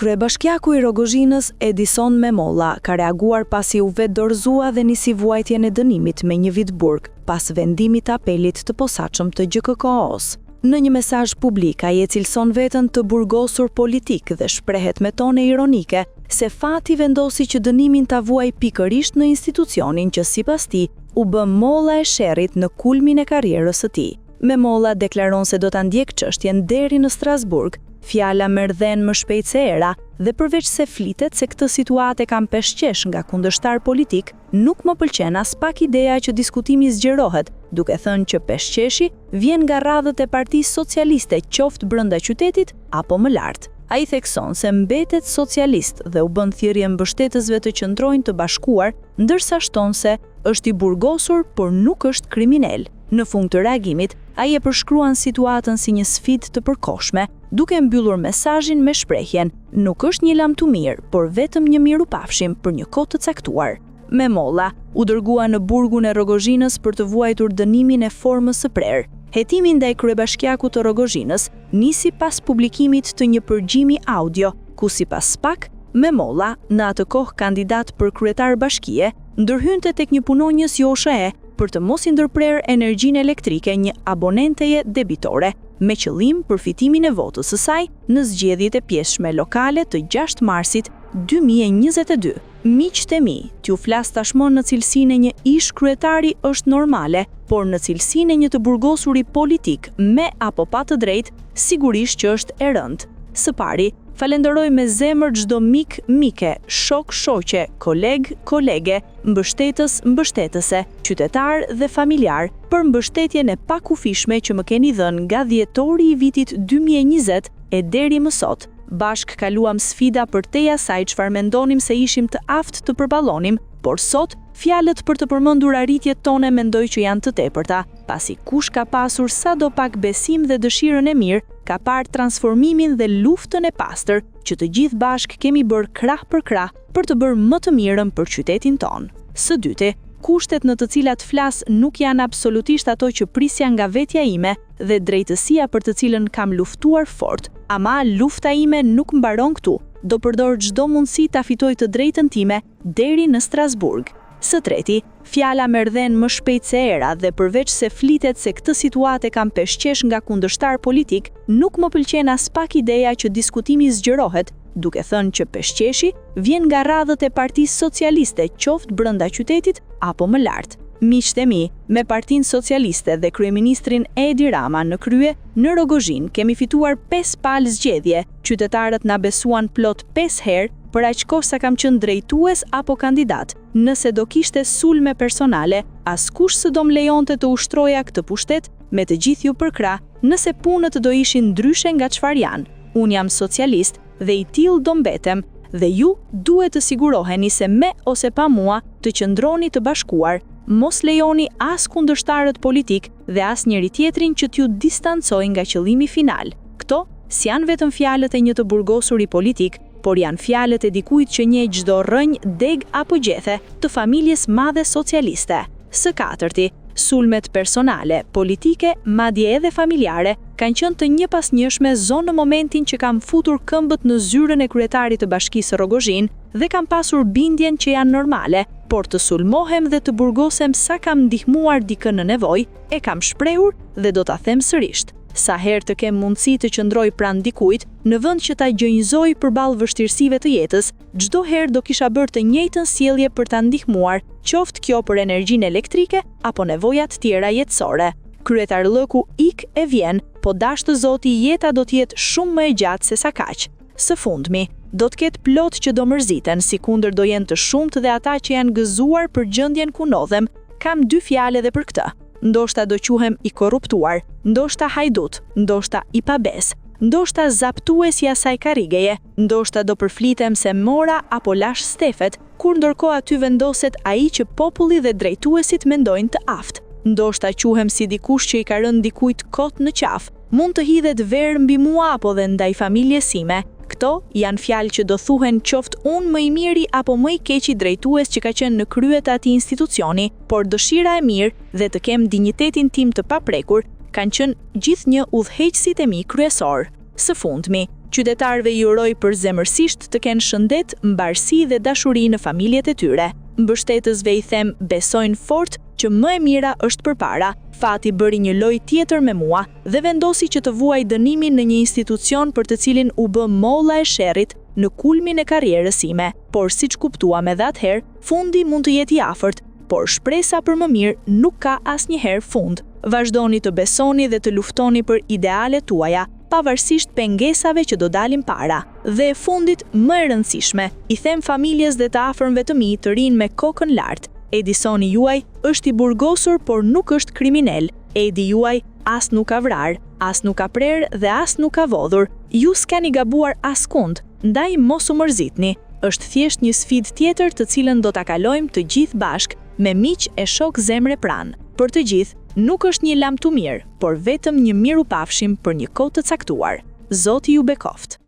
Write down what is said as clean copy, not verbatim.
Kryebashkiaku i Rogozhinës Edison Memolla ka reaguar pasi u vetë dorëzua dhe nisi vuajtjen e dënimit me 1 vit burg pas vendimit të apelit të posaçëm të GKK-os. Në një mesazh publik ai e cilëson veten të burgosur politik dhe shprehet me tone ironike se fati vendosi që dënimin ta vuaj pikërisht në institucionin që sipas tij u bë molla e sherrit në kulmin e karrierës së tij. Memolla deklaron se do ta ndjek çështjen deri në Strasburg. Fjala merr më shpejt se era dhe përveç se flitet se këtë situatë kam peshqesh nga kundërshtar politik, nuk më pëlqen as pak ideja që diskutimi zgjerohet, duke thënë që peshqeshi vjen nga radhët e Partisë Socialiste, qoftë brenda qytetit apo më lart. Ai thekson se mbetet socialist dhe u bën thirrje mbështetësve të qëndrojnë të bashkuar, ndërsa shton se është i burgosur, por nuk është kriminal. Në fund të reagimit, ai e përshkruan situatën si një sfidë të përkohshme, duke mbyllur mesazhin me shprehjen: "Nuk është një lajm të mirë, por vetëm një mirupafshim për një kohë të caktuar." Memolla u dërgua në burgun e Rogozhinës për të vuajtur dënimin e formës së prerë. Hetimi ndaj kryebashkiakut të Rogozhinës nisi pas publikimit të një përgjimi audio, ku sipas PAK, Memolla, në atë kohë kandidat për kryetar bashkie, ndërhynte tek një punonjës JOSHE për të mos i ndërprerë energjinë elektrike një abonenteje debitore, me qëllim përfitimin e votës së saj në zgjedhjet e pjesshme lokale të 6 marsit 2022. Miqtë e mi, t'ju flas tashmon në cilësinë e një ish kryetari është normale, por në cilësinë e një të burgosuri politik me apo pa të drejtë, sigurisht që është e rëndë. Së pari, falenderoj me zemër çdo mik, mike, shok, shoqe, koleg, kolege, mbështetës, mbështetëse, qytetar dhe familjar për mbështetjen e pakufishme që më keni dhënë nga dhjetori i vitit 2020 e deri më sot. Bashk kaluam sfida për te asaj çfarë mendonim se ishim të aftë të përballonim, por sot fjalët për të përmendur arritjet tone mendoj që janë të tepërta, pasi kush ka pasur sadopak besim dhe dëshirën e mirë, ka parë transformimin dhe luftën e pastër që të gjithë bashk kemi bërë krah për krah për të bërë më të mirën për qytetin tonë. Së dyti, kushtet në të cilat flas nuk janë absolutisht ato që prisja nga vetja ime dhe drejtësia për të cilën kam luftuar fort, ama lufta ime nuk mbaron këtu. Do përdor çdo mundësi ta fitoj të drejtën time deri në Strasburg. Së treti, fjala merr më shpejt se era dhe përveç se flitet se këtë situatë kam peshqesh nga kundërshtar politik, nuk më pëlqen as pak ideja që diskutimi zgjerohet, duke thënë që peshqeshi vjen nga radhët e Partisë Socialiste, qoftë brenda qytetit apo më lart. Miqtë e mi, me Partinë Socialiste dhe kryeministrin Edi Rama në krye, në Rogozhinë kemi fituar 5 palë zgjedhje. Qytetarët na besuan plot 5 herë, për aq kohë sa kam qenë drejtues apo kandidat. Nëse do kishte sulme personale, askush s'do më lejonte të ushtroja këtë pushtet me të gjithë ju përkrah, nëse punët do ishin ndryshe nga çfarë janë. Unë jam socialist dhe i tillë do mbetem, dhe ju duhet të siguroheni se me ose pa mua të qëndroni të bashkuar. Mos lejoni as kundërshtarët politik dhe as njëri tjetrin që t'ju distancojnë nga qëllimi final. Këto s'janë vetëm fjalët e një të burgosuri politik, por janë fjalët e dikujt që njeh çdo rrënjë, deg apo gjethe të familjes madhe socialiste. Së katërti, sulmet personale, politike, madje edhe familjare kanë qenë të njëpasnjëshme zonë në momentin që kam futur këmbët në zyrën e kryetarit të Bashkisë Rogozhinë dhe kam pasur bindjen që janë normale, por të sulmohem dhe të burgosem sa kam ndihmuar dikën në nevojë, e kam shprehur dhe do ta them sërish. Sa herë të kem mundësi të qëndroj pranë dikujt, në vend që ta gjënjëzoj përballë vështirësive të jetës, çdo herë do kisha bërë të njëjtën sjellje për ta ndihmuar, qoftë kjo për energjinë elektrike apo nevojat tjera jetësore. Kryetar Lëku ik e vjen, po dashtë Zoti jeta do të jetë shumë më e gjatë se sa kaq. Së fundmi, do të ketë plot që do mërziten, sikundër do jenë të shumtë dhe ata që janë gëzuar për gjendjen ku ndodhem. Kam 2 fjalë edhe për këtë. Ndoshta do quhem i korruptuar, ndoshta hajdut, ndoshta i pabes, ndoshta zaptuesi asaj karrigeje, ndoshta do përflitem se mora apo lash stefet, kur ndërkohë aty vendoset ai që populli dhe drejtuesit mendojnë të aftë. Ndoshta quhem si dikush që i ka rënë dikujt kot në qafë, mund të hidhet verë mbi mua apo dhe ndaj familjes sime. Këto janë fjalë që do thuhen qoftë unë më i miri apo më i keqi drejtues që ka qenë në krye të atij institucioni, por dëshira e mirë dhe të kem dinjitetin tim të paprekur kanë qenë gjithnjë udhëheqësit e mi kryesor. Së fundmi, Qytetarëve i uroj përzemërsisht të kenë shëndet, mbarësi dhe dashuri në familjet e tyre. Mbështetësve i them besojnë fort që më e mira është përpara. Fati bëri një lojë tjetër me mua dhe vendosi që të vuaj dënimin në një institucion për të cilin u bë molla e sherrit në kulmin e karrierës sime. Por siç kuptuam edhe atëherë, fundi mund të jetë i afërt, por shpresa për më mirë nuk ka asnjëherë fund. Vazhdoni të besoni dhe të luftoni për idealet tuaja, pavarësisht pengesave që do dalin para. Dhe e fundit, më e rëndësishme, i them familjes dhe të afërmve të mi të rinë me kokën lart. Edisoni juaj është i burgosur, por nuk është kriminal. Edi juaj as nuk ka vrar, as nuk ka prerë dhe as nuk ka vodhur. Ju s'keni gabuar askund, ndaj mos u mërzitni. Është thjesht një sfidë tjetër të cilën do ta kalojmë të gjithë bashk, me miq e shok zemre pranë. Për të gjithë, nuk është një lam të mirë, por vetëm një mirupafshim për një kohë të caktuar. Zoti ju bekoft.